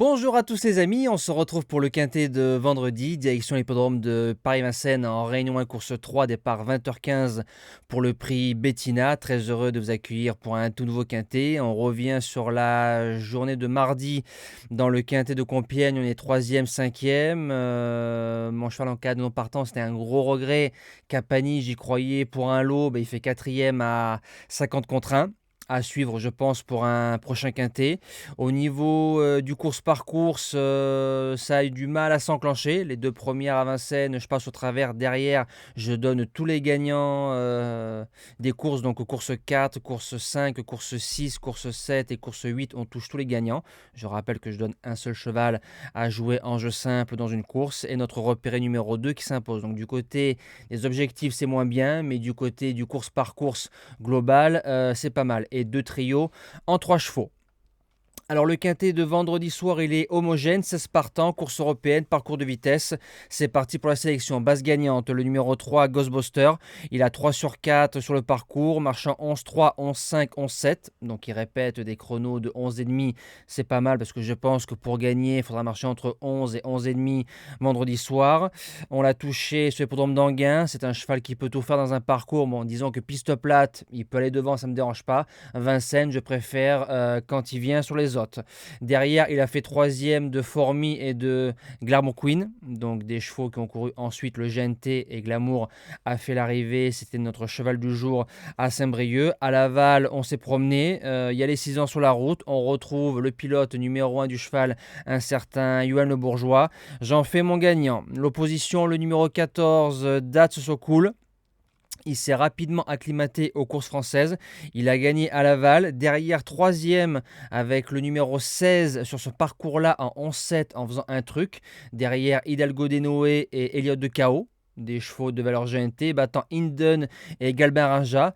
Bonjour à tous les amis, on se retrouve pour le quintet de vendredi, direction l'hippodrome de Paris-Vincennes en Réunion 1 course 3, départ 20h15 pour le prix Bettina. Très heureux de vous accueillir pour un tout nouveau quintet. On revient sur la journée de mardi dans le quintet de Compiègne, on est 3e, 5e. Mon cheval en cas de non partant, c'était un gros regret. Capani, j'y croyais pour un lot, il fait 4e à 50 contre 1. À suivre, je pense, pour un prochain quintet. Au niveau du course-par-course, ça a eu du mal à s'enclencher. Les deux premières à Vincennes, je passe au travers. Derrière, je donne tous les gagnants des courses. Donc course 4, course 5, course 6, course 7 et course 8. On touche tous les gagnants. Je rappelle que je donne un seul cheval à jouer en jeu simple dans une course. Et notre repéré numéro 2 qui s'impose. Donc du côté des objectifs, c'est moins bien. Mais du côté du course-par-course global, c'est pas mal. Et deux trios en 3 chevaux. Alors le quintet de vendredi soir, il est homogène, 16 partants, course européenne, parcours de vitesse. C'est parti pour la sélection. Base gagnante, le numéro 3, Ghostbuster. Il a 3 sur 4 sur le parcours, marchant 11-3, 11-5, 11-7. Donc il répète des chronos de 11,5. C'est pas mal parce que je pense que pour gagner, il faudra marcher entre 11 et 11,5 vendredi soir. On l'a touché sur l'hippodrome d'Anguin. C'est un cheval qui peut tout faire dans un parcours. Bon, disons que piste plate, il peut aller devant, ça ne me dérange pas. Vincennes, je préfère quand il vient sur les autres. Derrière, il a fait 3e de Formy et de Glamour Queen, donc des chevaux qui ont couru ensuite le GNT, et Glamour a fait l'arrivée, c'était notre cheval du jour à Saint-Brieuc. À Laval, on s'est promené, il y a les 6 ans sur la route, on retrouve le pilote numéro 1 du cheval, un certain Yoann Le Bourgeois. J'en fais mon gagnant. L'opposition, le numéro 14, That's So Cool. Il s'est rapidement acclimaté aux courses françaises. Il a gagné à Laval. Derrière, 3e avec le numéro 16 sur ce parcours-là en 11-7 en faisant un truc. Derrière, Hidalgo Denoé et Elliott de Cao. Des chevaux de valeur GNT, battant Inden et Galbin Raja.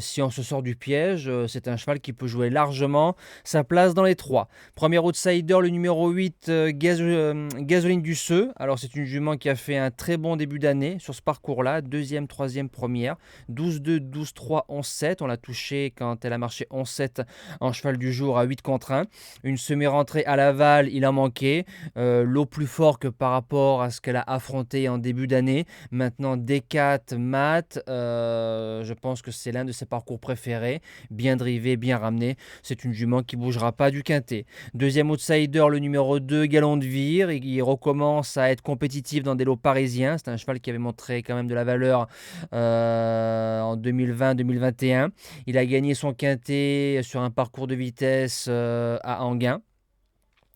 Si on se sort du piège, c'est un cheval qui peut jouer largement sa place dans les 3. Premier outsider, le numéro 8, Gasoline du Seu. Alors c'est une jument qui a fait un très bon début d'année sur ce parcours-là. 2e, 3e, première. 12-2, 12-3, 11-7. On l'a touché quand elle a marché 11-7 en cheval du jour à 8 contre 1. Une semi-rentrée à Laval, il a manqué. L'eau plus fort que par rapport à ce qu'elle a affronté en début d'année. Maintenant, D4, mat, je pense que c'est l'un de ses parcours préférés. Bien drivé, bien ramené. C'est une jument qui ne bougera pas du quintet. Deuxième outsider, le numéro 2, Galon de Vire. Il recommence à être compétitif dans des lots parisiens. C'est un cheval qui avait montré quand même de la valeur en 2020-2021. Il a gagné son quintet sur un parcours de vitesse à Anguin.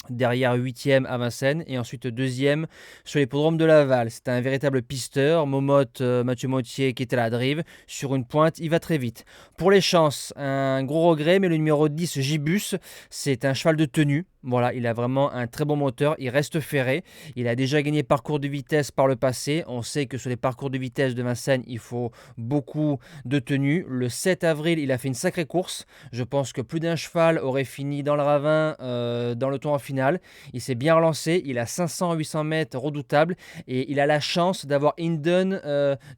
Derrière 8e à Vincennes et ensuite 2e sur l'hippodrome de Laval. C'est un véritable pisteur. Momotte, Mathieu Mottier qui était à la drive. Sur une pointe, il va très vite. Pour les chances, un gros regret, mais le numéro 10, Gibus, c'est un cheval de tenue. Voilà, il a vraiment un très bon moteur, il reste ferré. Il a déjà gagné parcours de vitesse par le passé. On sait que sur les parcours de vitesse de Vincennes, il faut beaucoup de tenue. Le 7 avril, il a fait une sacrée course. Je pense que plus d'un cheval aurait fini dans le ravin, dans le tour en finale. Il s'est bien relancé, il a 500-800 mètres redoutable et il a la chance d'avoir Inden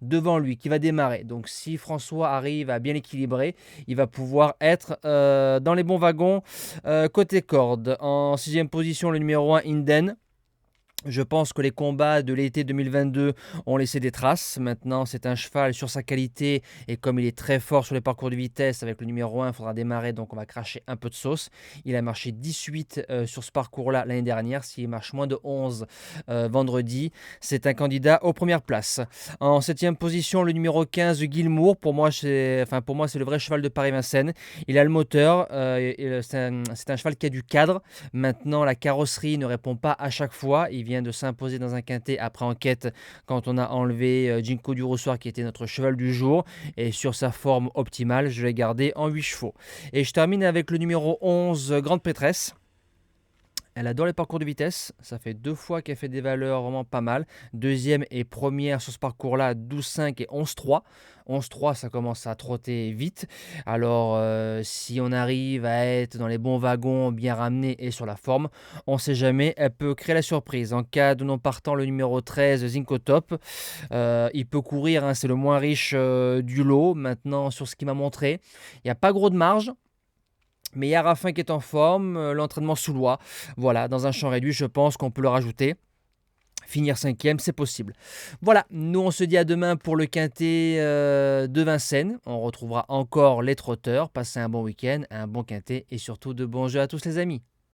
devant lui qui va démarrer. Donc si François arrive à bien l'équilibrer, il va pouvoir être dans les bons wagons côté corde. En 6e position, le numéro 1, Inden. Je pense que les combats de l'été 2022 ont laissé des traces. Maintenant, c'est un cheval sur sa qualité et comme il est très fort sur les parcours de vitesse avec le numéro 1, il faudra démarrer, donc on va cracher un peu de sauce. Il a marché 18 sur ce parcours-là l'année dernière. S'il marche moins de 11 vendredi, c'est un candidat aux premières places. En 7e position, le numéro 15, Guilmour. Pour moi, c'est le vrai cheval de Paris-Vincennes. Il a le moteur. C'est un cheval qui a du cadre. Maintenant, la carrosserie ne répond pas à chaque fois. Il vient de s'imposer dans un quintet après enquête quand on a enlevé Ginko du Roussoir qui était notre cheval du jour, et sur sa forme optimale je l'ai gardé en 8 chevaux. Et je termine avec le numéro 11, Grande Pétresse. Elle adore les parcours de vitesse, ça fait 2 fois qu'elle fait des valeurs vraiment pas mal. Deuxième et première sur ce parcours-là, 12-5 et 11-3. 11-3, ça commence à trotter vite. Alors, si on arrive à être dans les bons wagons, bien ramenés et sur la forme, on ne sait jamais, elle peut créer la surprise. En cas de non partant, le numéro 13, Zinco Top, il peut courir, hein, c'est le moins riche du lot. Maintenant, sur ce qu'il m'a montré, il n'y a pas gros de marge. Mais il y a Raffin qui est en forme, l'entraînement soulois. Voilà, dans un champ réduit, je pense qu'on peut le rajouter. Finir cinquième, c'est possible. Voilà, nous on se dit à demain pour le quintet de Vincennes. On retrouvera encore les trotteurs. Passez un bon week-end, un bon quintet et surtout de bons jeux à tous les amis.